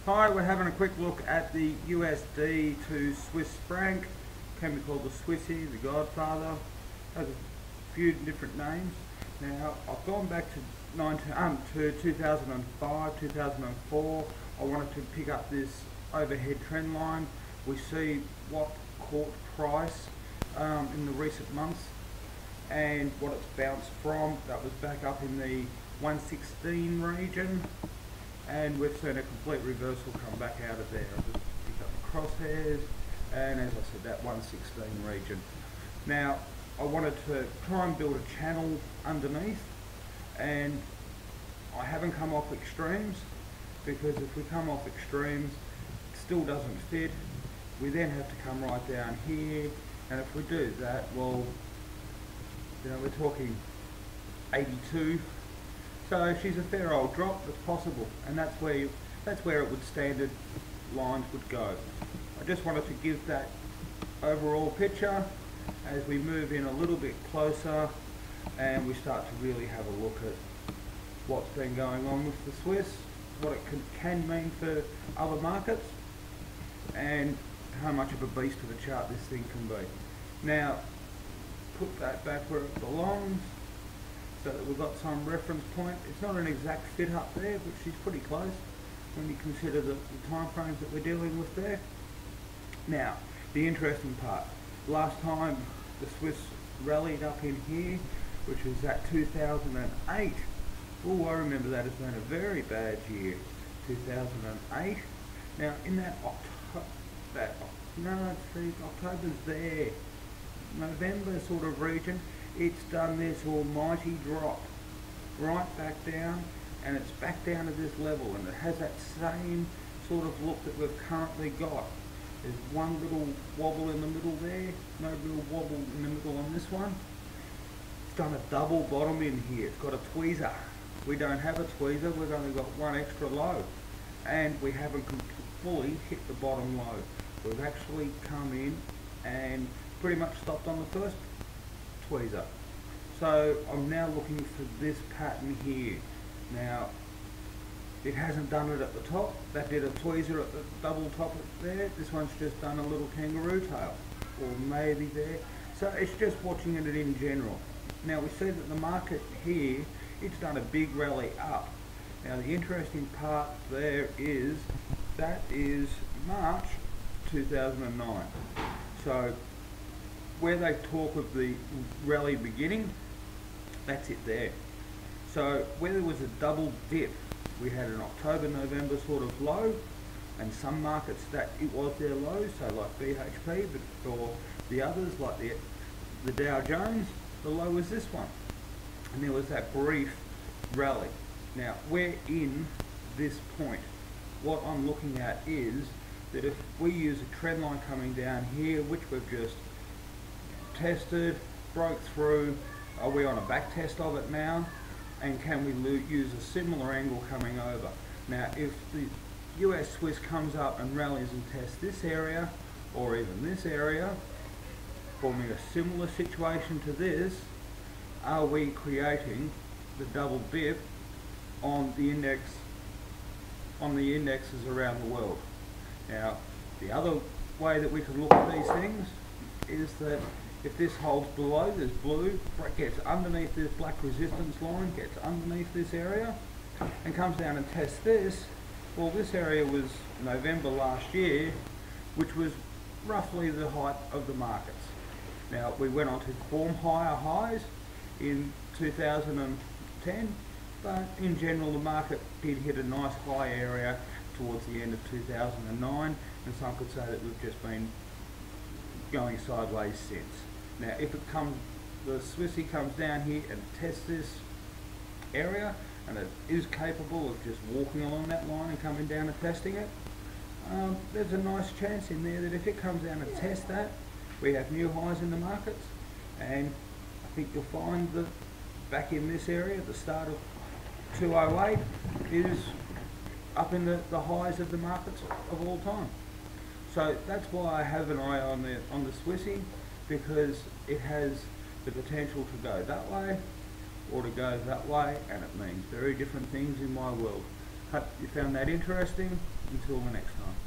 Hi, we're having a quick look at the USD to Swiss franc. Can be called the Swissy, the Godfather. Has a few different names. Now, I've gone back to 2005, 2004. I wanted to pick up this overhead trend line. We see what caught price in the recent months and what it's bounced from. That was back up in the 116 region. And we've seen a complete reversal come back out of there. I've just picked up the crosshairs, and as I said, that 116 region. Now, I wanted to try and build a channel underneath, and I haven't come off extremes, because if we come off extremes, it still doesn't fit. We then have to come right down here, and if we do that, well, you know, we're talking 82. So she's a fair old drop, it's possible, and that's where it would standard lines would go. I just wanted to give that overall picture as we move in a little bit closer and we start to really have a look at what's been going on with the Swiss, what it can mean for other markets, and how much of a beast of a chart this thing can be. Now, put that back where it belongs, so that we've got some reference point. It's not an exact fit up there, but she's pretty close when you consider the time frames that we're dealing with there. Now, the interesting part. Last time the Swiss rallied up in here, which was at 2008. Oh, I remember that as being a very bad year, 2008. Now, in that October's there, November sort of region, it's done this almighty drop right back down, and it's back down to this level, and it has that same sort of look that we've currently got. There's one little wobble in the middle there, no real wobble in the middle on this one. It's done a double bottom in here. It's got a tweezer. We don't have a tweezer, we've only got one extra low, and we haven't fully hit the bottom low. We've actually come in and pretty much stopped on the first tweezer. So I'm now looking for this pattern here. Now, it hasn't done it at the top. That did a tweezer at the double top there. This one's just done a little kangaroo tail, or maybe there. So it's just watching it in general. Now we see that the market here, it's done a big rally up. Now the interesting part there is, that is March 2009. So where they talk of the rally beginning, that's it there. So where there was a double dip, we had an October, November sort of low, and some markets that it was their low, so like BHP, but for the others like the Dow Jones, the low was this one. And there was that brief rally. Now we're in this point. What I'm looking at is that if we use a trend line coming down here, which we've just tested, broke through, are we on a back test of it now, and can we use a similar angle coming over? Now if the US Swiss comes up and rallies and tests this area, or even this area, forming a similar situation to this, are we creating the double dip on the index, on the indexes around the world? Now the other way that we can look at these things is that if this holds below this blue, gets underneath this black resistance line, gets underneath this area, and comes down and tests this, well, this area was November last year, which was roughly the height of the markets. Now, we went on to form higher highs in 2010, but in general, the market did hit a nice high area towards the end of 2009, and some could say that we've just been going sideways since. Now if it comes, the Swissy comes down here and tests this area, and it is capable of just walking along that line and coming down and testing it, there's a nice chance in there that if it comes down and tests that, we have new highs in the markets, and I think you'll find that back in this area at the start of 208 is up in the highs of the markets of all time. So that's why I have an eye on the Swissy, because it has the potential to go that way or to go that way, and it means very different things in my world. Hope you found that interesting. Until the next time.